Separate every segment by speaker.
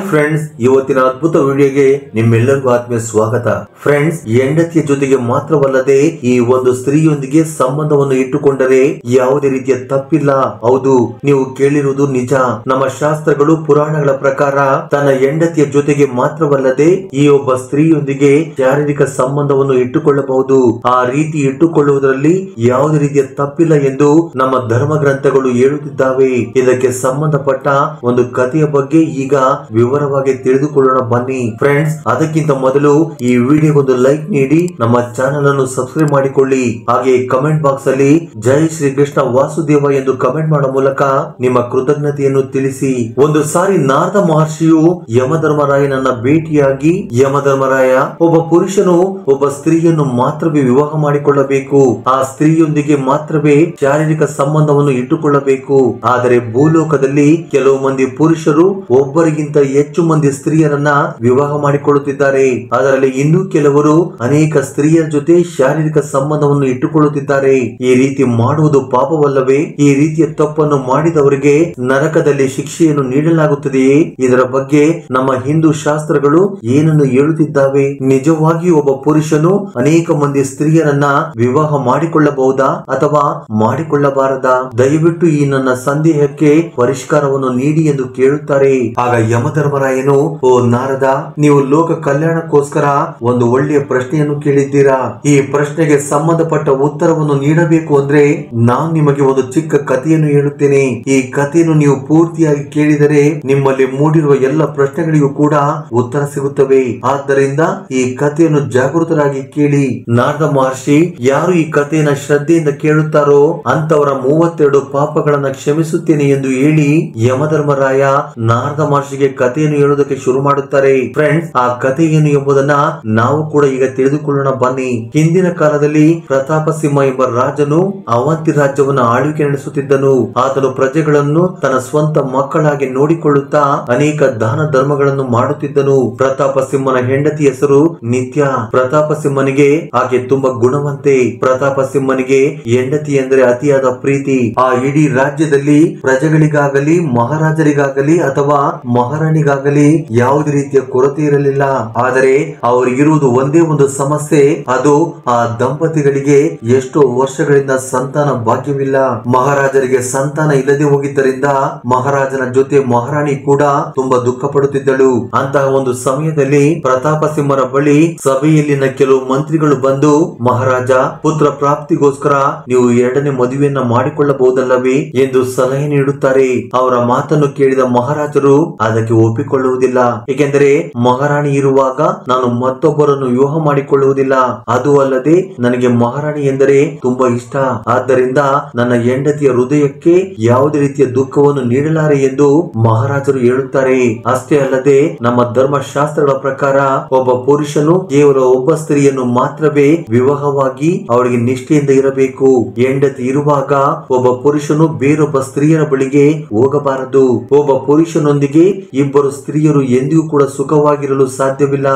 Speaker 1: Friends, ಇವತ್ತಿನ ಅದ್ಭುತ ವಿಡಿಯೋಗೆ ನಿಮ್ಮೆಲ್ಲರಿಗೂ ಆತ್ಮೀಯ ಸ್ವಾಗತ. ಫ್ರೆಂಡ್ಸ್, ಹೆಂಡತಿಯ ಜೊತೆಗೆ ಮಾತ್ರವಲ್ಲದೆ ಈ ಒಂದು ಸ್ತ್ರೀಯೊಂದಿಗೆ ಸಂಬಂಧವನ್ನು ಇಟ್ಟುಕೊಂಡರೆ ಯಾವುದೇ ರೀತಿಯ ತಪ್ಪಿಲ್ಲ. ಹೌದು, ನೀವು ಕೇಳಿರುವುದು ನಿಜ. ನಮ್ಮ ಶಾಸ್ತ್ರಗಳು ಪುರಾಣಗಳ ಪ್ರಕಾರ ತನ್ನ ಹೆಂಡತಿಯ ಜೊತೆಗೆ ಮಾತ್ರವಲ್ಲದೆ ಈ ಒಬ್ಬ ಸ್ತ್ರೀಯೊಂದಿಗೆ ಶಾರೀರಿಕ ಸಂಬಂಧವನ್ನು ಇಟ್ಟುಕೊಳ್ಳಬಹುದು. ಆ ರೀತಿ ಇಟ್ಟುಕೊಳ್ಳುವುದರಲ್ಲಿ ಯಾವುದೇ ರೀತಿಯ ತಪ್ಪಿಲ್ಲ ಎಂದು ನಮ್ಮ ಧರ್ಮ ಗ್ರಂಥಗಳು ಹೇಳುತ್ತಿದ್ದಾವೆ. ಇದಕ್ಕೆ ಸಂಬಂಧಪಟ್ಟ ಒಂದು ಕಥೆಯ ಬಗ್ಗೆ ಈಗ ವಿವರವಾಗಿ ತಿಳಿದುಕೊಳ್ಳೋಣ ಬನ್ನಿ. ಫ್ರೆಂಡ್ಸ್, ಅದಕ್ಕಿಂತ ಮೊದಲು ಈ ವಿಡಿಯೋಗೊಂದು ಲೈಕ್ ನೀಡಿ ನಮ್ಮ ಚಾನೆಲ್ ಅನ್ನು ಸಬ್ಸ್ಕ್ರೈಬ್ ಮಾಡಿಕೊಳ್ಳಿ. ಹಾಗೆ ಕಮೆಂಟ್ ಬಾಕ್ಸ್ ಅಲ್ಲಿ ಜೈ ಶ್ರೀ ಕೃಷ್ಣ ವಾಸುದೇವ ಎಂದು ಕಮೆಂಟ್ ಮಾಡುವ ಮೂಲಕ ನಿಮ್ಮ ಕೃತಜ್ಞತೆಯನ್ನು ತಿಳಿಸಿ. ಒಂದು ಸಾರಿ ನಾರದ ಮಹರ್ಷಿಯು ಯಮಧರ್ಮರಾಯನನ್ನ ಭೇಟಿಯಾಗಿ, ಯಮಧರ್ಮರಾಯ, ಒಬ್ಬ ಪುರುಷನು ಒಬ್ಬ ಸ್ತ್ರೀಯನ್ನು ಮಾತ್ರವೇ ವಿವಾಹ ಮಾಡಿಕೊಳ್ಳಬೇಕು, ಆ ಸ್ತ್ರೀಯೊಂದಿಗೆ ಮಾತ್ರವೇ ಶಾರೀರಿಕ ಸಂಬಂಧವನ್ನು ಇಟ್ಟುಕೊಳ್ಳಬೇಕು. ಆದರೆ ಭೂಲೋಕದಲ್ಲಿ ಕೆಲವು ಮಂದಿ ಪುರುಷರು ಒಬ್ಬರಿಗಿಂತ ಹೆಚ್ಚು ಮಂದಿ ಸ್ತ್ರೀಯರನ್ನ ವಿವಾಹ ಮಾಡಿಕೊಳ್ಳುತ್ತಿದ್ದಾರೆ. ಅದರಲ್ಲಿ ಇನ್ನೂ ಕೆಲವರು ಅನೇಕ ಸ್ತ್ರೀಯರ ಜೊತೆ ಶಾರೀರಿಕ ಸಂಬಂಧವನ್ನು ಇಟ್ಟುಕೊಳ್ಳುತ್ತಿದ್ದಾರೆ. ಈ ರೀತಿ ಮಾಡುವುದು ಪಾಪವಲ್ಲವೇ? ಈ ರೀತಿಯ ತಪ್ಪನ್ನು ಮಾಡಿದವರಿಗೆ ನರಕದಲ್ಲಿ ಶಿಕ್ಷೆಯನ್ನು ನೀಡಲಾಗುತ್ತದೆಯೇ? ಇದರ ಬಗ್ಗೆ ನಮ್ಮ ಹಿಂದೂ ಶಾಸ್ತ್ರಗಳು ಏನನ್ನು ಹೇಳುತ್ತಿದ್ದಾವೆ? ನಿಜವಾಗಿ ಒಬ್ಬ ಪುರುಷನು ಅನೇಕ ಮಂದಿ ಸ್ತ್ರೀಯರನ್ನ ವಿವಾಹ ಮಾಡಿಕೊಳ್ಳಬಹುದಾ ಅಥವಾ ಮಾಡಿಕೊಳ್ಳಬಾರದಾ? ದಯವಿಟ್ಟು ಈ ನನ್ನ ಸಂದೇಹಕ್ಕೆ ಪರಿಷ್ಕಾರವನ್ನು ನೀಡಿ ಎಂದು ಕೇಳುತ್ತಾರೆ. ಆಗ ಯಮಧರ್ಮರಾಯನು, ಓ ನಾರದ, ನೀವು ಲೋಕ ಕಲ್ಯಾಣಕ್ಕೋಸ್ಕರ ಒಂದು ಒಳ್ಳೆಯ ಪ್ರಶ್ನೆಯನ್ನು ಕೇಳಿದ್ದೀರಾ. ಈ ಪ್ರಶ್ನೆಗೆ ಸಂಬಂಧಪಟ್ಟ ಉತ್ತರವನ್ನು ನೀಡಬೇಕು ಅಂದ್ರೆ ನಾನು ನಿಮಗೆ ಒಂದು ಚಿಕ್ಕ ಕಥೆಯನ್ನು ಹೇಳುತ್ತೇನೆ. ಈ ಕಥೆಯನ್ನು ನೀವು ಪೂರ್ತಿಯಾಗಿ ಕೇಳಿದರೆ ನಿಮ್ಮಲ್ಲಿ ಮೂಡಿರುವ ಎಲ್ಲ ಪ್ರಶ್ನೆಗಳಿಗೂ ಕೂಡ ಉತ್ತರ ಸಿಗುತ್ತವೆ. ಆದ್ದರಿಂದ ಈ ಕಥೆಯನ್ನು ಜಾಗೃತರಾಗಿ ಕೇಳಿ. ನಾರದ ಮಹರ್ಷಿ ಯಾರು ಈ ಕಥೆಯನ್ನು ಶ್ರದ್ಧೆಯಿಂದ ಕೇಳುತ್ತಾರೋ ಅಂತವರ 32 ಪಾಪಗಳನ್ನ ಕ್ಷಮಿಸುತ್ತೇನೆ ಎಂದು ಹೇಳಿ ಯಮಧರ್ಮರಾಯ ನಾರದ ಮಹರ್ಷಿಗೆ ಕಥೆಯನ್ನು ಹೇಳುವುದಕ್ಕೆ ಶುರು ಮಾಡುತ್ತಾರೆ. ಫ್ರೆಂಡ್ಸ್, ಆ ಕಥೆ ಏನು ಎಂಬುದನ್ನ ನಾವು ಕೂಡ ಈಗ ತಿಳಿದುಕೊಳ್ಳೋಣ ಬನ್ನಿ. ಹಿಂದಿನ ಕಾಲದಲ್ಲಿ ಪ್ರತಾಪ ಸಿಂಹ ಎಂಬ ರಾಜನು ಅವಂತಿ ರಾಜ್ಯವನ್ನು ಆಳ್ವಿಕೆ ನಡೆಸುತ್ತಿದ್ದನು. ಆತನು ಪ್ರಜೆಗಳನ್ನು ತನ್ನ ಸ್ವಂತ ಮಕ್ಕಳಾಗಿ ನೋಡಿಕೊಳ್ಳುತ್ತಾ ಅನೇಕ ದಾನ ಧರ್ಮಗಳನ್ನು ಮಾಡುತ್ತಿದ್ದನು. ಪ್ರತಾಪ ಸಿಂಹನ ಹೆಂಡತಿ ಹೆಸರು ನಿತ್ಯ. ಪ್ರತಾಪ ಸಿಂಹನಿಗೆ ಆಕೆ ತುಂಬಾ ಗುಣವಂತೆ. ಪ್ರತಾಪ ಸಿಂಹನಿಗೆ ಹೆಂಡತಿ ಎಂದರೆ ಅತಿಯಾದ ಪ್ರೀತಿ. ಆ ಇಡೀ ರಾಜ್ಯದಲ್ಲಿ ಪ್ರಜೆಗಳಿಗಾಗಲಿ, ಮಹಾರಾಜರಿಗಾಗಲಿ ಅಥವಾ ಮಹಾರಾಣಿಗಾಗಲಿ ಯಾವುದೇ ರೀತಿಯ ಕೊರತೆ ಇರಲಿಲ್ಲ. ಆದರೆ ಅವರಿಗಿರುವುದು ಒಂದೇ ಒಂದು ಸಮಸ್ಯೆ, ಅದು ಆ ದಂಪತಿಗಳಿಗೆ ಎಷ್ಟೋ ವರ್ಷಗಳಿಂದ ಸಂತಾನ ಭಾಗ್ಯವಿಲ್ಲ. ಮಹಾರಾಜರಿಗೆ ಸಂತಾನ ಇಲ್ಲದೆ ಹೋಗಿದ್ದರಿಂದ ಮಹಾರಾಜನ ಜೊತೆ ಮಹಾರಾಣಿ ಕೂಡ ತುಂಬಾ ದುಃಖ ಪಡುತ್ತಿದ್ದಳು. ಅಂತಹ ಒಂದು ಸಮಯದಲ್ಲಿ ಪ್ರತಾಪ ಸಿಂಹರ ಬಳಿ ಸಭೆಯಲ್ಲಿನ ಕೆಲವು ಮಂತ್ರಿಗಳು ಬಂದು, ಮಹಾರಾಜ, ಪುತ್ರ ಪ್ರಾಪ್ತಿಗೋಸ್ಕರ ನೀವು 2ನೇ ಮದುವೆಯನ್ನ ಮಾಡಿಕೊಳ್ಳಬಹುದಲ್ಲವೇ ಎಂದು ಸಲಹೆ ನೀಡುತ್ತಾರೆ. ಅವರ ಮಾತನ್ನು ಕೇಳಿದ ಮಹಾರಾಜರು ಅದಕ್ಕೆ ಒಪ್ಪಿಕೊಳ್ಳುವುದಿಲ್ಲ. ಏಕೆಂದರೆ ಮಹಾರಾಣಿ ಇರುವಾಗ ನಾನು ಮತ್ತೊಬ್ಬರನ್ನು ವಿವಾಹ ಮಾಡಿಕೊಳ್ಳುವುದಿಲ್ಲ. ಅದು ಅಲ್ಲದೆ ನನಗೆ ಮಹಾರಾಣಿ ಎಂದರೆ ತುಂಬಾ ಇಷ್ಟ. ಆದ್ದರಿಂದ ನನ್ನ ಹೆಂಡತಿಯ ಹೃದಯಕ್ಕೆ ಯಾವುದೇ ರೀತಿಯ ದುಃಖವನ್ನು ನೀಡಲಾರೆ ಎಂದು ಮಹಾರಾಜರು ಹೇಳುತ್ತಾರೆ. ಅಷ್ಟೇ ಅಲ್ಲದೆ ನಮ್ಮ ಧರ್ಮಶಾಸ್ತ್ರಗಳ ಪ್ರಕಾರ ಒಬ್ಬ ಪುರುಷನು ಕೇವಲ ಒಬ್ಬ ಸ್ತ್ರೀಯನ್ನು ಮಾತ್ರವೇ ವಿವಾಹವಾಗಿ ಅವಳಿಗೆ ನಿಷ್ಠೆಯಿಂದ ಇರಬೇಕು. ಹೆಂಡತಿ ಇರುವಾಗ ಒಬ್ಬ ಪುರುಷನು ಬೇರೊಬ್ಬ ಸ್ತ್ರೀಯರ ಬಳಿಗೆ ಹೋಗಬಾರದು. ಒಬ್ಬ ಪುರುಷನೊಂದಿಗೆ ಇಬ್ಬರು ಸ್ತ್ರೀಯರು ಎಂದಿಗೂ ಕೂಡ ಸುಖವಾಗಿರಲು ಸಾಧ್ಯವಿಲ್ಲ.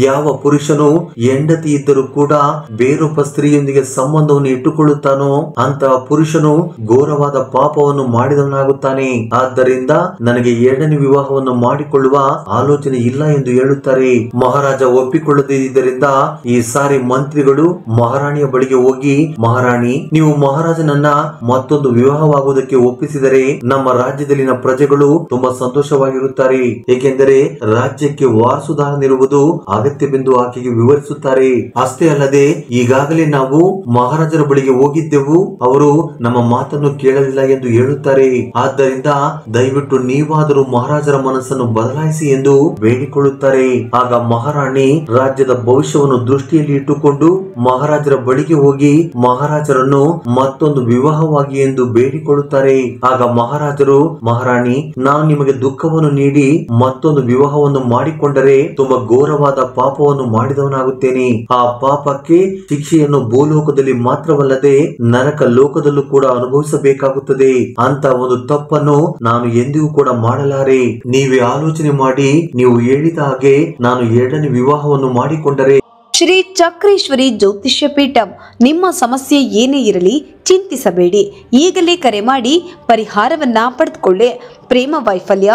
Speaker 1: ಯಾವ ಪುರುಷನು ಹೆಂಡತಿ ಇದ್ದರೂ ಕೂಡ ಬೇರೊಬ್ಬ ಸ್ತ್ರೀಯೊಂದಿಗೆ ಸಂಬಂಧವನ್ನು ಇಟ್ಟುಕೊಳ್ಳುತ್ತಾನೋ ಅಂತಹ ಪುರುಷನು ಘೋರವಾದ ಪಾಪವನ್ನು ಮಾಡಿದವನಾಗುತ್ತಾನೆ. ಆದ್ದರಿಂದ ನನಗೆ 2ನೇ ವಿವಾಹವನ್ನು ಮಾಡಿಕೊಳ್ಳುವ ಆಲೋಚನೆ ಇಲ್ಲ ಎಂದು ಹೇಳುತ್ತಾರೆ. ಮಹಾರಾಜ ಒಪ್ಪಿಕೊಳ್ಳದೇ ಇದ್ದರಿಂದ ಈ ಸಾರಿ ಮಂತ್ರಿಗಳು ಮಹಾರಾಣಿಯ ಬಳಿಗೆ ಹೋಗಿ, ಮಹಾರಾಣಿ, ನೀವು ಮಹಾರಾಜನನ್ನ ಮತ್ತೊಂದು ವಿವಾಹವಾಗುವುದಕ್ಕೆ ಒಪ್ಪಿಸಿದರೆ ನಮ್ಮ ರಾಜ್ಯದಲ್ಲಿನ ಪ್ರಜೆಗಳು ತುಂಬಾ ಸಂತೋಷವಾಗಿರುತ್ತಾರೆ. ಏಕೆಂದರೆ ರಾಜ್ಯಕ್ಕೆ ವಾರಸುದಾರನಿರುವುದು ಅಗತ್ಯವೆಂದು ಆಕೆಗೆ ವಿವರಿಸುತ್ತಾರೆ. ಅಷ್ಟೇ ಅಲ್ಲದೆ ಈಗಾಗಲೇ ನಾವು ಮಹಾರಾಜರ ಬಳಿಗೆ ಹೋಗಿದ್ದೆವು, ಅವರು ನಮ್ಮ ಮಾತನ್ನು ಕೇಳಲಿಲ್ಲ ಎಂದು ಹೇಳುತ್ತಾರೆ. ಆದ್ದರಿಂದ ದಯವಿಟ್ಟು ನೀವಾದರೂ ಮಹಾರಾಜರ ಮನಸ್ಸನ್ನು ಬದಲಾಯಿಸಿ ಎಂದು ಬೇಡಿಕೊಳ್ಳುತ್ತಾರೆ. ಆಗ ಮಹಾರಾಣಿ ರಾಜ್ಯದ ಭವಿಷ್ಯವನ್ನು ದೃಷ್ಟಿಯಲ್ಲಿ ಇಟ್ಟುಕೊಂಡು ಮಹಾರಾಜರ ಬಳಿಗೆ ಹೋಗಿ ಮಹಾರಾಜರನ್ನು ಮತ್ತೊಂದು ವಿವಾಹವಾಗಿ ಎಂದು ಬೇಡಿಕೊಳ್ಳುತ್ತಾರೆ. ಆಗ ಮಹಾರಾಜರು, ಮಹಾರಾಣಿ, ನಾನು ನಿಮಗೆ ದುಃಖವನ್ನು ನೀಡಿ ಮತ್ತೊಂದು ವಿವಾಹವನ್ನು ಮಾಡಿಕೊಂಡರೆ ತುಂಬಾ ಘೋರವಾದ ಪಾಪವನ್ನು ಮಾಡಿದವನಾಗುತ್ತೇನೆ. ಆ ಪಾಪಕ್ಕೆ ಶಿಕ್ಷೆಯನ್ನು ಭೂಲೋಕದಲ್ಲಿ ಮಾತ್ರವಲ್ಲದೆ ನರಕ ಲೋಕದಲ್ಲೂ ಕೂಡ ಅನುಭವಿಸಬೇಕಾಗುತ್ತದೆ. ಅಂತ ಒಂದು ತಪ್ಪನ್ನು ನಾನು ಎಂದಿಗೂ ಕೂಡ ಮಾಡಲಾರೆ. ನೀವೇ ಆಲೋಚನೆ ಮಾಡಿ ನೀವು ಹೇಳಿದ ಹಾಗೆ ನಾನು 2ನೇ ವಿವಾಹವನ್ನು ಮಾಡಿಕೊಂಡರೆ
Speaker 2: ಶ್ರೀ ಚಕ್ರೇಶ್ವರಿ ಜ್ಯೋತಿಷ್ಯ ಪೀಠಂ. ನಿಮ್ಮ ಸಮಸ್ಯೆ ಏನೇ ಇರಲಿ ಚಿಂತಿಸಬೇಡಿ, ಈಗಲೇ ಕರೆ ಮಾಡಿ ಪರಿಹಾರವನ್ನ ಪಡೆದುಕೊಳ್ಳಿ. ಪ್ರೇಮ ವೈಫಲ್ಯ,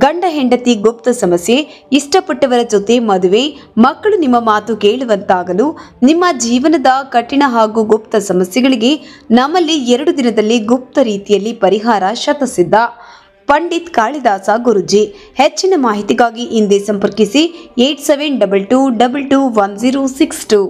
Speaker 2: ಗಂಡ ಹೆಂಡತಿ ಗುಪ್ತ ಸಮಸ್ಯೆ, ಇಷ್ಟಪಟ್ಟವರ ಜೊತೆ ಮದುವೆ, ಮಕ್ಕಳು ನಿಮ್ಮ ಮಾತು ಕೇಳುವಂತಾಗಲು, ನಿಮ್ಮ ಜೀವನದ ಕಠಿಣ ಹಾಗೂ ಗುಪ್ತ ಸಮಸ್ಯೆಗಳಿಗೆ ನಮ್ಮಲ್ಲಿ 2 ದಿನದಲ್ಲಿ ಗುಪ್ತ ರೀತಿಯಲ್ಲಿ ಪರಿಹಾರ ಶತಸಿದ್ಧ. ಪಂಡಿತ್ ಕಾಳಿದಾಸ ಗುರುಜಿ. ಹೆಚ್ಚಿನ ಮಾಹಿತಿಗಾಗಿ ಹಿಂದೆ ಸಂಪರ್ಕಿಸಿ 8722221062.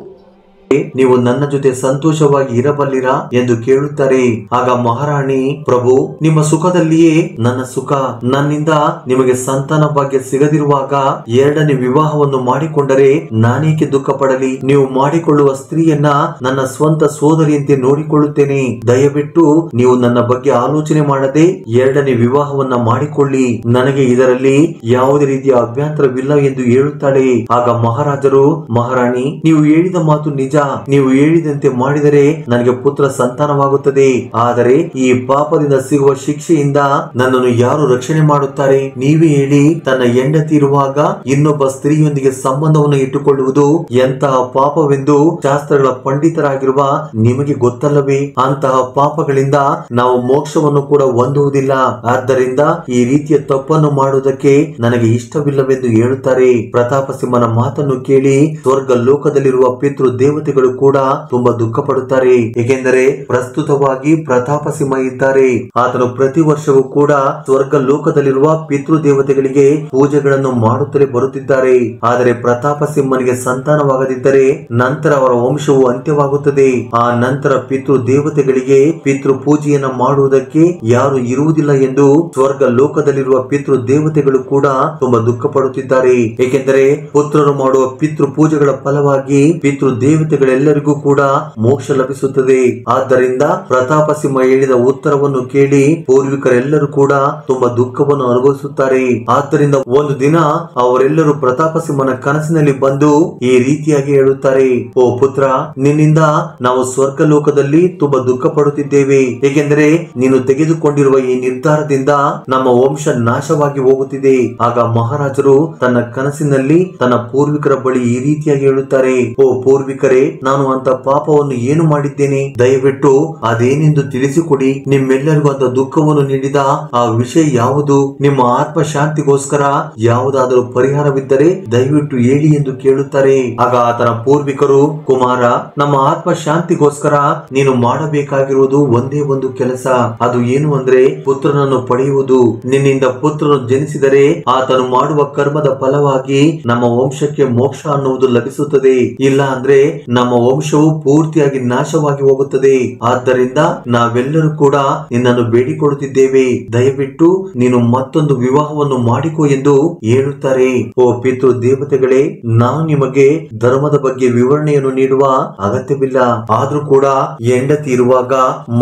Speaker 1: ನೀವು ನನ್ನ ಜೊತೆ ಸಂತೋಷವಾಗಿ ಇರಬಲ್ಲಿರಾ ಎಂದು ಕೇಳುತ್ತಾರೆ. ಆಗ ಮಹಾರಾಣಿ, ಪ್ರಭು, ನಿಮ್ಮ ಸುಖದಲ್ಲಿಯೇ ನನ್ನ ಸುಖ. ನನ್ನಿಂದ ನಿಮಗೆ ಸಂತಾನ ಭಾಗ್ಯ ಸಿಗದಿರುವಾಗ 2ನೇ ವಿವಾಹವನ್ನು ಮಾಡಿಕೊಂಡರೆ ನಾನೇಕೆ ದುಃಖ ಪಡಲಿ? ನೀವು ಮಾಡಿಕೊಳ್ಳುವ ಸ್ತ್ರೀಯನ್ನ ನನ್ನ ಸ್ವಂತ ಸೋದರಿಯಂತೆ ನೋಡಿಕೊಳ್ಳುತ್ತೇನೆ. ದಯವಿಟ್ಟು ನೀವು ನನ್ನ ಬಗ್ಗೆ ಆಲೋಚನೆ ಮಾಡದೆ 2ನೇ ವಿವಾಹವನ್ನ ಮಾಡಿಕೊಳ್ಳಿ. ನನಗೆ ಇದರಲ್ಲಿ ಯಾವುದೇ ರೀತಿಯ ಅಭ್ಯಂತರವಿಲ್ಲ ಎಂದು ಹೇಳುತ್ತಾಳೆ. ಆಗ ಮಹಾರಾಜರು, ಮಹಾರಾಣಿ, ನೀವು ಹೇಳಿದ ಮಾತು ನಿಜ. ನೀವು ಹೇಳಿದಂತೆ ಮಾಡಿದರೆ ನನಗೆ ಪುತ್ರ ಸಂತಾನವಾಗುತ್ತದೆ. ಆದರೆ ಈ ಪಾಪದಿಂದ ಸಿಗುವ ಶಿಕ್ಷೆಯಿಂದ ನನ್ನನ್ನು ಯಾರು ರಕ್ಷಣೆ ಮಾಡುತ್ತಾರೆ? ನೀವೇ ಹೇಳಿ. ತನ್ನ ಹೆಂಡತಿ ಇರುವಾಗ ಇನ್ನೊಬ್ಬ ಸ್ತ್ರೀಯೊಂದಿಗೆ ಸಂಬಂಧವನ್ನು ಇಟ್ಟುಕೊಳ್ಳುವುದು ಎಂತಹ ಪಾಪವೆಂದು ಶಾಸ್ತ್ರಗಳ ಪಂಡಿತರಾಗಿರುವ ನಿಮಗೆ ಗೊತ್ತಲ್ಲವೇ? ಅಂತಹ ಪಾಪಗಳಿಂದ ನಾವು ಮೋಕ್ಷವನ್ನು ಕೂಡ ಹೊಂದುವುದಿಲ್ಲ. ಆದ್ದರಿಂದ ಈ ರೀತಿಯ ತಪ್ಪನ್ನು ಮಾಡುವುದಕ್ಕೆ ನನಗೆ ಇಷ್ಟವಿಲ್ಲವೆಂದು ಹೇಳುತ್ತಾರೆ. ಪ್ರತಾಪ ಸಿಂಹನ ಮಾತನ್ನು ಕೇಳಿ ಸ್ವರ್ಗ ಲೋಕದಲ್ಲಿರುವ ಪಿತೃ ದೇವತೆಗಳು ಕೂಡ ತುಂಬಾ ದುಃಖ ಪಡುತ್ತಾರೆ. ಏಕೆಂದರೆ ಪ್ರಸ್ತುತವಾಗಿ ಪ್ರತಾಪ ಸಿಂಹ ಇದ್ದಾರೆ. ಆತನು ಪ್ರತಿ ವರ್ಷವೂ ಕೂಡ ಸ್ವರ್ಗ ಲೋಕದಲ್ಲಿರುವ ಪಿತೃ ದೇವತೆಗಳಿಗೆ ಪೂಜೆಗಳನ್ನು ಮಾಡುತ್ತಲೇ ಬರುತ್ತಿದ್ದಾರೆ. ಆದರೆ ಪ್ರತಾಪ ಸಿಂಹನಿಗೆ ಸಂತಾನವಾಗದಿದ್ದರೆ ನಂತರ ಅವರ ವಂಶವು ಅಂತ್ಯವಾಗುತ್ತದೆ. ಆ ನಂತರ ಪಿತೃ ದೇವತೆಗಳಿಗೆ ಪಿತೃ ಪೂಜೆಯನ್ನ ಮಾಡುವುದಕ್ಕೆ ಯಾರು ಇರುವುದಿಲ್ಲ ಎಂದು ಸ್ವರ್ಗ ಲೋಕದಲ್ಲಿರುವ ಪಿತೃ ದೇವತೆಗಳು ಕೂಡ ತುಂಬಾ ದುಃಖ ಪಡುತ್ತಿದ್ದಾರೆ. ಏಕೆಂದರೆ ಪುತ್ರರು ಮಾಡುವ ಪಿತೃ ಪೂಜೆಗಳ ಫಲವಾಗಿ ಪಿತೃ ದೇವತೆಗಳೆಲ್ಲರಿಗೂ ಕೂಡ ಮೋಕ್ಷ ಲಭಿಸುತ್ತದೆ. ಆದ್ದರಿಂದ ಪ್ರತಾಪ ಸಿಂಹ ಹೇಳಿದ ಉತ್ತರವನ್ನು ಕೇಳಿ ಪೂರ್ವಿಕರೆಲ್ಲರೂ ಕೂಡ ತುಂಬಾ ದುಃಖವನ್ನು ಅನುಭವಿಸುತ್ತಾರೆ. ಆದ್ದರಿಂದ ಒಂದು ದಿನ ಅವರೆಲ್ಲರೂ ಪ್ರತಾಪ ಸಿಂಹನ ಕನಸಿನಲ್ಲಿ ಬಂದು ಈ ರೀತಿಯಾಗಿ ಹೇಳುತ್ತಾರೆ, ಓ ಪುತ್ರ, ನಿನ್ನಿಂದ ನಾವು ಸ್ವರ್ಗ ಲೋಕದಲ್ಲಿ ತುಂಬಾ ದುಃಖ ಪಡುತ್ತಿದ್ದೇವೆ. ಏಕೆಂದರೆ ನೀನು ತೆಗೆದುಕೊಂಡಿರುವ ಈ ನಿರ್ಧಾರದಿಂದ ನಮ್ಮ ವಂಶ ನಾಶವಾಗಿ ಹೋಗುತ್ತಿದೆ. ಆಗ ಮಹಾರಾಜರು ತನ್ನ ಕನಸಿನಲ್ಲಿ ತನ್ನ ಪೂರ್ವಿಕರ ಬಳಿ ಈ ರೀತಿಯಾಗಿ ಹೇಳುತ್ತಾರೆ, ಓ ಪೂರ್ವಿಕರೇ, ನಾನು ಅಂತ ಪಾಪವನ್ನು ಏನು ಮಾಡಿದ್ದೇನೆ? ದಯವಿಟ್ಟು ಅದೇನೆಂದು ತಿಳಿಸಿಕೊಡಿ. ನಿಮ್ಮೆಲ್ಲರಿಗೂ ಅಂತ ದುಃಖವನ್ನು ನೀಡಿದ ಆ ವಿಷಯ ಯಾವುದು? ನಿಮ್ಮ ಆತ್ಮ ಶಾಂತಿಗೋಸ್ಕರ ಯಾವುದಾದರೂ ಪರಿಹಾರವಿದ್ದರೆ ದಯವಿಟ್ಟು ಹೇಳಿ ಎಂದು ಕೇಳುತ್ತಾರೆ. ಆಗ ಆತನ ಪೂರ್ವಿಕರು, ಕುಮಾರ, ನಮ್ಮ ಆತ್ಮ ಶಾಂತಿಗೋಸ್ಕರ ನೀನು ಮಾಡಬೇಕಾಗಿರುವುದು ಒಂದೇ ಒಂದು ಕೆಲಸ. ಅದು ಏನು ಅಂದ್ರೆ ಪುತ್ರನನ್ನು ಪಡೆಯುವುದು. ನಿನ್ನಿಂದ ಪುತ್ರನು ಜನಿಸಿದರೆ ಆತನು ಮಾಡುವ ಕರ್ಮದ ಫಲವಾಗಿ ನಮ್ಮ ವಂಶಕ್ಕೆ ಮೋಕ್ಷ ಅನ್ನುವುದು ಲಭಿಸುತ್ತದೆ. ಇಲ್ಲ ಅಂದ್ರೆ ನಮ್ಮ ವಂಶವು ಪೂರ್ತಿಯಾಗಿ ನಾಶವಾಗಿ ಹೋಗುತ್ತದೆ. ಆದ್ದರಿಂದ ನಾವೆಲ್ಲರೂ ಕೂಡ ನಿನ್ನನ್ನು ಬೇಡಿಕೊಳ್ಳುತ್ತಿದ್ದೇವೆ, ದಯವಿಟ್ಟು ನೀನು ಮತ್ತೊಂದು ವಿವಾಹವನ್ನು ಮಾಡಿಕೊ ಎಂದು ಹೇಳುತ್ತಾರೆ. ಓ ಪಿತೃ ದೇವತೆಗಳೇ, ನಾನು ನಿಮಗೆ ಧರ್ಮದ ಬಗ್ಗೆ ವಿವರಣೆಯನ್ನು ನೀಡುವ ಅಗತ್ಯವಿಲ್ಲ. ಆದ್ರೂ ಕೂಡ ಹೆಂಡತಿ ಇರುವಾಗ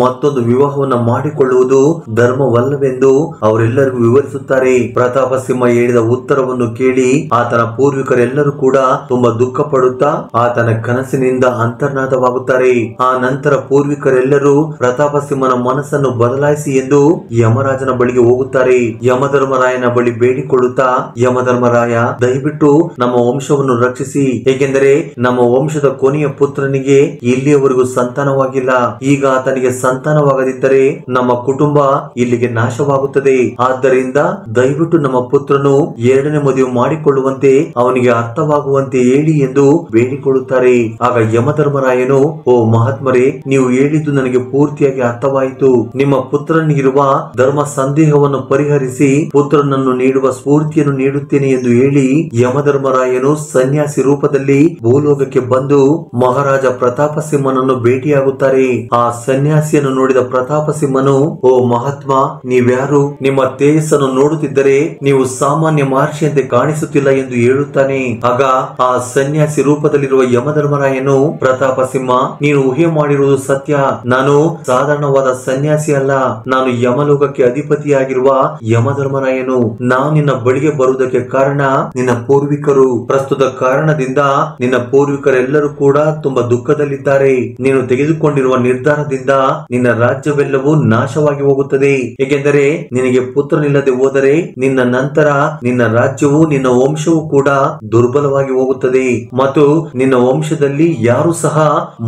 Speaker 1: ಮತ್ತೊಂದು ವಿವಾಹವನ್ನು ಮಾಡಿಕೊಳ್ಳುವುದು ಧರ್ಮವಲ್ಲವೆಂದು ಅವರೆಲ್ಲರಿಗೂ ವಿವರಿಸುತ್ತಾರೆ. ಪ್ರತಾಪ ಸಿಂಹ ಹೇಳಿದ ಉತ್ತರವನ್ನು ಕೇಳಿ ಆತನ ಪೂರ್ವಿಕರೆಲ್ಲರೂ ಕೂಡ ತುಂಬಾ ದುಃಖ ಪಡುತ್ತಾ ಆತನ ಕನಸಿನಿಂದ ಅಂತರ್ನಾದವಾಗುತ್ತಾರೆ. ಆ ನಂತರ ಪೂರ್ವಿಕರೆಲ್ಲರೂ ಪ್ರತಾಪ ಸಿಂಹನ ಮನಸ್ಸನ್ನು ಬದಲಾಯಿಸಿ ಎಂದು ಯಮರಾಜನ ಬಳಿಗೆ ಹೋಗುತ್ತಾರೆ. ಯಮಧರ್ಮರಾಯನ ಬಳಿ ಬೇಡಿಕೊಳ್ಳುತ್ತಾ, ಯಮಧರ್ಮರಾಯ, ದಯವಿಟ್ಟು ನಮ್ಮ ವಂಶವನ್ನು ರಕ್ಷಿಸಿ. ಏಕೆಂದರೆ ನಮ್ಮ ವಂಶದ ಕೊನೆಯ ಪುತ್ರನಿಗೆ ಇಲ್ಲಿಯವರೆಗೂ ಸಂತಾನವಾಗಿಲ್ಲ. ಈಗ ಆತನಿಗೆ ಸಂತಾನವಾಗದಿದ್ದರೆ ನಮ್ಮ ಕುಟುಂಬ ಇಲ್ಲಿಗೆ ನಾಶವಾಗುತ್ತದೆ. ಆದ್ದರಿಂದ ದಯವಿಟ್ಟು ನಮ್ಮ ಪುತ್ರನು 2ನೇ ಮದುವೆ ಮಾಡಿಕೊಳ್ಳುವಂತೆ ಅವನಿಗೆ ಅರ್ಥವಾಗುವಂತೆ ಹೇಳಿ ಎಂದು ಬೇಡಿಕೊಳ್ಳುತ್ತಾರೆ. ಆಗ ಯಮಧರ್ಮರಾಯನು, ಓ ಮಹಾತ್ಮರೇ, ನೀವು ಹೇಳಿದ್ದು ನನಗೆ ಪೂರ್ತಿಯಾಗಿ ಅರ್ಥವಾಯಿತು. ನಿಮ್ಮ ಪುತ್ರನಿಗಿರುವ ಧರ್ಮ ಸಂದೇಹವನ್ನು ಪರಿಹರಿಸಿ ಪುತ್ರನನ್ನು ನೀಡುವ ಸ್ಫೂರ್ತಿಯನ್ನು ನೀಡುತ್ತೇನೆ ಎಂದು ಹೇಳಿ ಯಮಧರ್ಮರಾಯನು ಸನ್ಯಾಸಿ ರೂಪದಲ್ಲಿ ಭೂಲೋಕಕ್ಕೆ ಬಂದು ಮಹಾರಾಜ ಪ್ರತಾಪ ಸಿಂಹನನ್ನು ಭೇಟಿಯಾಗುತ್ತಾರೆ. ಆ ಸನ್ಯಾಸಿಯನ್ನು ನೋಡಿದ ಪ್ರತಾಪ ಸಿಂಹನು, ಓ ಮಹಾತ್ಮ, ನೀವ್ಯಾರು? ನಿಮ್ಮ ತೇಜಸ್ಸನ್ನು ನೋಡುತ್ತಿದ್ದರೆ ನೀವು ಸಾಮಾನ್ಯ ಮಹರ್ಷಿಯಂತೆ ಕಾಣಿಸುತ್ತಿಲ್ಲ ಎಂದು ಹೇಳುತ್ತಾನೆ. ಆಗ ಆ ಸನ್ಯಾಸಿ ರೂಪದಲ್ಲಿರುವ ಯಮಧರ್ಮರಾಯನು ಯಮಧರ್ಮರಾಯನು, ಪ್ರತಾಪ ಸಿಂಹ, ನೀನು ಊಹೆ ಮಾಡಿರುವುದು ಸತ್ಯ. ನಾನು ಸಾಧಾರಣವಾದ ಸನ್ಯಾಸಿ ಅಲ್ಲ. ನಾನು ಯಮಲೋಕಕ್ಕೆ ಅಧಿಪತಿಯಾಗಿರುವ ಯಮಧರ್ಮರಾಯನು. ನಾನು ನಿನ್ನ ಬಳಿಗೆ ಬರುವುದಕ್ಕೆ ಕಾರಣ ನಿನ್ನ ಪೂರ್ವಿಕರು. ಪ್ರಸ್ತುತ ಕಾರಣದಿಂದ ನಿನ್ನ ಪೂರ್ವಿಕರೆಲ್ಲರೂ ಕೂಡ ತುಂಬಾ ದುಃಖದಲ್ಲಿದ್ದಾರೆ. ನೀನು ತೆಗೆದುಕೊಂಡಿರುವ ನಿರ್ಧಾರದಿಂದ ನಿನ್ನ ರಾಜ್ಯವೆಲ್ಲವೂ ನಾಶವಾಗಿ ಹೋಗುತ್ತದೆ. ಏಕೆಂದರೆ ನಿನಗೆ ಪುತ್ರನಿಲ್ಲದೆ ಹೋದರೆ ನಿನ್ನ ನಂತರ ನಿನ್ನ ರಾಜ್ಯವು, ನಿನ್ನ ವಂಶವು ಕೂಡ ದುರ್ಬಲವಾಗಿ ಹೋಗುತ್ತದೆ ಮತ್ತು ನಿನ್ನ ವಂಶದಲ್ಲಿ ಯಾರು ಸಹ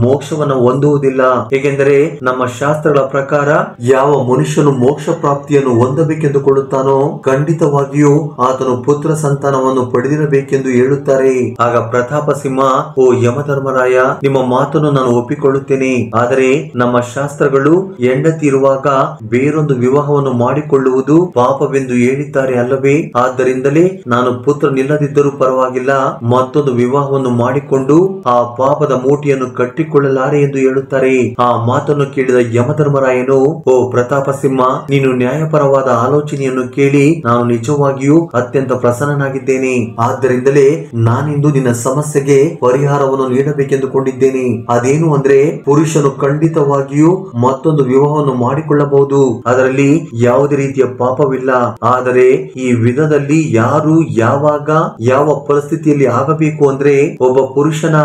Speaker 1: ಮೋಕ್ಷವನ್ನು ಹೊಂದುವುದಿಲ್ಲ. ಏಕೆಂದರೆ ನಮ್ಮ ಶಾಸ್ತ್ರಗಳ ಪ್ರಕಾರ ಯಾವ ಮನುಷ್ಯನು ಮೋಕ್ಷ ಪ್ರಾಪ್ತಿಯನ್ನು ಹೊಂದಬೇಕೆಂದುಕೊಳ್ಳುತ್ತಾನೋ ಖಂಡಿತವಾಗಿಯೂ ಆತನು ಪುತ್ರ ಸಂತಾನವನ್ನು ಪಡೆದಿರಬೇಕೆಂದು ಹೇಳುತ್ತಾರೆ. ಆಗ ಪ್ರತಾಪ ಸಿಂಹ, ಓ ಯಮಧರ್ಮರಾಯ, ನಿಮ್ಮ ಮಾತನ್ನು ನಾನು ಒಪ್ಪಿಕೊಳ್ಳುತ್ತೇನೆ. ಆದರೆ ನಮ್ಮ ಶಾಸ್ತ್ರಗಳು ಹೆಂಡತಿ ಇರುವಾಗ ಬೇರೊಂದು ವಿವಾಹವನ್ನು ಮಾಡಿಕೊಳ್ಳುವುದು ಪಾಪವೆಂದು ಹೇಳಿದ್ದಾರೆ ಅಲ್ಲವೇ? ಆದ್ದರಿಂದಲೇ ನಾನು ಪುತ್ರನಿಲ್ಲದಿದ್ದರೂ ಪರವಾಗಿಲ್ಲ, ಮತ್ತೊಂದು ವಿವಾಹವನ್ನು ಮಾಡಿಕೊಂಡು ಆ ಪಾಪದ ಮೂಟಿಯನ್ನು ಕಟ್ಟಿಕೊಳ್ಳಲಾರೆ ಎಂದು ಹೇಳುತ್ತಾರೆ. ಆ ಮಾತನ್ನು ಕೇಳಿದ ಯಮಧರ್ಮರಾಯನು, ಓ ಪ್ರತಾಪ ಸಿಂಹ, ನೀನು ನ್ಯಾಯಪರವಾದ ಆಲೋಚನೆಯನ್ನು ಕೇಳಿ ನಾನು ನಿಜವಾಗಿಯೂ ಅತ್ಯಂತ ಪ್ರಸನ್ನನಾಗಿದ್ದೇನೆ. ಆದ್ದರಿಂದಲೇ ನಾನಿಂದು ನಿನ್ನ ಸಮಸ್ಯೆಗೆ ಪರಿಹಾರವನ್ನು ನೀಡಬೇಕೆಂದುಕೊಂಡಿದ್ದೇನೆ. ಅದೇನು ಅಂದ್ರೆ, ಪುರುಷನು ಖಂಡಿತವಾಗಿಯೂ ಮತ್ತೊಂದು ವಿವಾಹವನ್ನು ಮಾಡಿಕೊಳ್ಳಬಹುದು. ಅದರಲ್ಲಿ ಯಾವುದೇ ರೀತಿಯ ಪಾಪವಿಲ್ಲ. ಆದರೆ ಈ ವಿಧದಲ್ಲಿ ಯಾರು ಯಾವಾಗ ಯಾವ ಪರಿಸ್ಥಿತಿಯಲ್ಲಿ ಆಗಬೇಕು ಅಂದ್ರೆ, ಒಬ್ಬ ಪುರುಷನ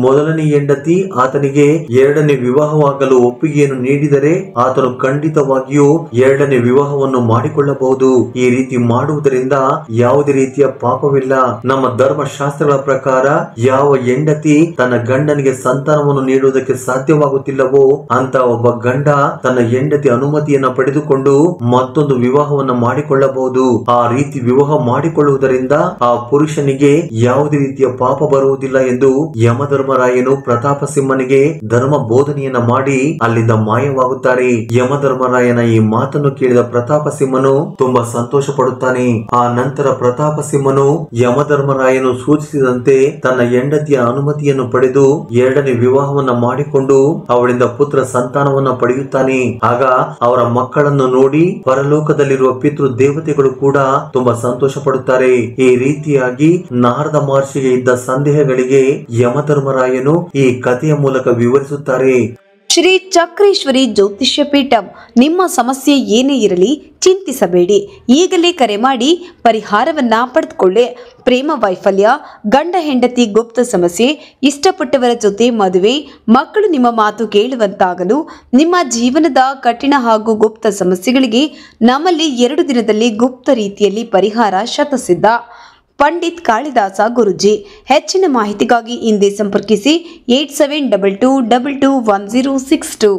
Speaker 1: ಮೊದಲನೇ ಹೆಂಡತಿ ಆತನಿಗೆ ಎರಡನೇ ವಿವಾಹವಾಗಲು ಒಪ್ಪಿಗೆಯನ್ನು ನೀಡಿದರೆ ಆತನು ಖಂಡಿತವಾಗಿಯೂ ಎರಡನೇ ವಿವಾಹವನ್ನು ಮಾಡಿಕೊಳ್ಳಬಹುದು. ಈ ರೀತಿ ಮಾಡುವುದರಿಂದ ಯಾವುದೇ ರೀತಿಯ ಪಾಪವಿಲ್ಲ. ನಮ್ಮ ಧರ್ಮಶಾಸ್ತ್ರಗಳ ಪ್ರಕಾರ ಯಾವ ಹೆಂಡತಿ ತನ್ನ ಗಂಡನಿಗೆ ಸಂತಾನವನ್ನು ನೀಡುವುದಕ್ಕೆ ಸಾಧ್ಯವಾಗುತ್ತಿಲ್ಲವೋ ಅಂತ ಒಬ್ಬ ಗಂಡ ತನ್ನ ಹೆಂಡತಿ ಅನುಮತಿಯನ್ನ ಪಡೆದುಕೊಂಡು ಮತ್ತೊಂದು ವಿವಾಹವನ್ನು ಮಾಡಿಕೊಳ್ಳಬಹುದು. ಆ ರೀತಿ ವಿವಾಹ ಮಾಡಿಕೊಳ್ಳುವುದರಿಂದ ಆ ಪುರುಷನಿಗೆ ಯಾವುದೇ ರೀತಿಯ ಪಾಪ ಬರುವುದಿಲ್ಲ ಎಂದು ಯಮಧರ್ಮರಾಯನು ಪ್ರತಾಪ ಸಿಂಹನಿಗೆ ಧರ್ಮ ಬೋಧನೆಯನ್ನ ಮಾಡಿ ಅಲ್ಲಿಂದ ಮಾಯವಾಗುತ್ತಾರೆ. ಯಮಧರ್ಮರಾಯನ ಈ ಮಾತನ್ನು ಕೇಳಿದ ಪ್ರತಾಪ ಸಿಂಹನು ತುಂಬಾ ಸಂತೋಷ ಪಡುತ್ತಾನೆ. ಆ ನಂತರ ಪ್ರತಾಪ ಸಿಂಹನು ಯಮಧರ್ಮರಾಯನು ಸೂಚಿಸಿದಂತೆ ತನ್ನ ಹೆಂಡತಿಯ ಅನುಮತಿಯನ್ನು ಪಡೆದು ಎರಡನೇ ವಿವಾಹವನ್ನ ಮಾಡಿಕೊಂಡು ಅವಳಿಂದ ಪುತ್ರ ಸಂತಾನವನ್ನ ಪಡೆಯುತ್ತಾನೆ. ಆಗ ಅವರ ಮಕ್ಕಳನ್ನು ನೋಡಿ ಪರಲೋಕದಲ್ಲಿರುವ ಪಿತೃ ದೇವತೆಗಳು ಕೂಡ ತುಂಬಾ ಸಂತೋಷ ಪಡುತ್ತಾರೆ. ಈ ರೀತಿಯಾಗಿ ನಾರದ ಮಹರ್ಷಿಗೆ ಇದ್ದ ಸಂದೇಹಗಳಿಗೆ ಯಮಧರ್ಮರಾಯನು ಈ ಕಥೆಯ ಮೂಲಕ ವಿವರಿಸುತ್ತಾರೆ.
Speaker 2: ಶ್ರೀ ಚಕ್ರೇಶ್ವರಿ ಜ್ಯೋತಿಷ್ಯ ಪೀಠಂ. ನಿಮ್ಮ ಸಮಸ್ಯೆ ಏನೇ ಇರಲಿ ಚಿಂತಿಸಬೇಡಿ. ಈಗಲೇ ಕರೆ ಮಾಡಿ ಪರಿಹಾರವನ್ನ ಪಡೆದುಕೊಳ್ಳಿ. ಪ್ರೇಮ ವೈಫಲ್ಯ, ಗಂಡ ಹೆಂಡತಿ ಗುಪ್ತ ಸಮಸ್ಯೆ, ಇಷ್ಟಪಟ್ಟವರ ಜೊತೆ ಮದುವೆ, ಮಕ್ಕಳು ನಿಮ್ಮ ಮಾತು ಕೇಳುವಂತಾಗಲು, ನಿಮ್ಮ ಜೀವನದ ಕಠಿಣ ಹಾಗೂ ಗುಪ್ತ ಸಮಸ್ಯೆಗಳಿಗೆ ನಮ್ಮಲ್ಲಿ 2 ದಿನದಲ್ಲಿ ಗುಪ್ತ ರೀತಿಯಲ್ಲಿ ಪರಿಹಾರ ಶತಸಿದ್ಧ. ಪಂಡಿತ್ ಕಾಳಿದಾಸ ಗುರುಜಿ. ಹೆಚ್ಚಿನ ಮಾಹಿತಿಗಾಗಿ ಹಿಂದೆ ಸಂಪರ್ಕಿಸಿ 8722221062.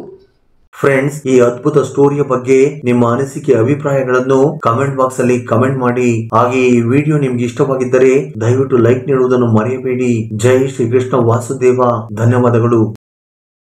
Speaker 1: ಫ್ರೆಂಡ್ಸ್, ಈ ಅದ್ಭುತ ಸ್ಟೋರಿಯ ಬಗ್ಗೆ ನಿಮ್ಮ ಅನಿಸಿಕೆ ಅಭಿಪ್ರಾಯಗಳನ್ನು ಕಮೆಂಟ್ ಬಾಕ್ಸ್ ಅಲ್ಲಿ ಕಮೆಂಟ್ ಮಾಡಿ. ಹಾಗೆ ಈ ವಿಡಿಯೋ ನಿಮ್ಗೆ ಇಷ್ಟವಾಗಿದ್ದರೆ ದಯವಿಟ್ಟು ಲೈಕ್ ನೀಡುವುದನ್ನು ಮರೆಯಬೇಡಿ. ಜೈ ಶ್ರೀ ಕೃಷ್ಣ ವಾಸುದೇವ. ಧನ್ಯವಾದಗಳು.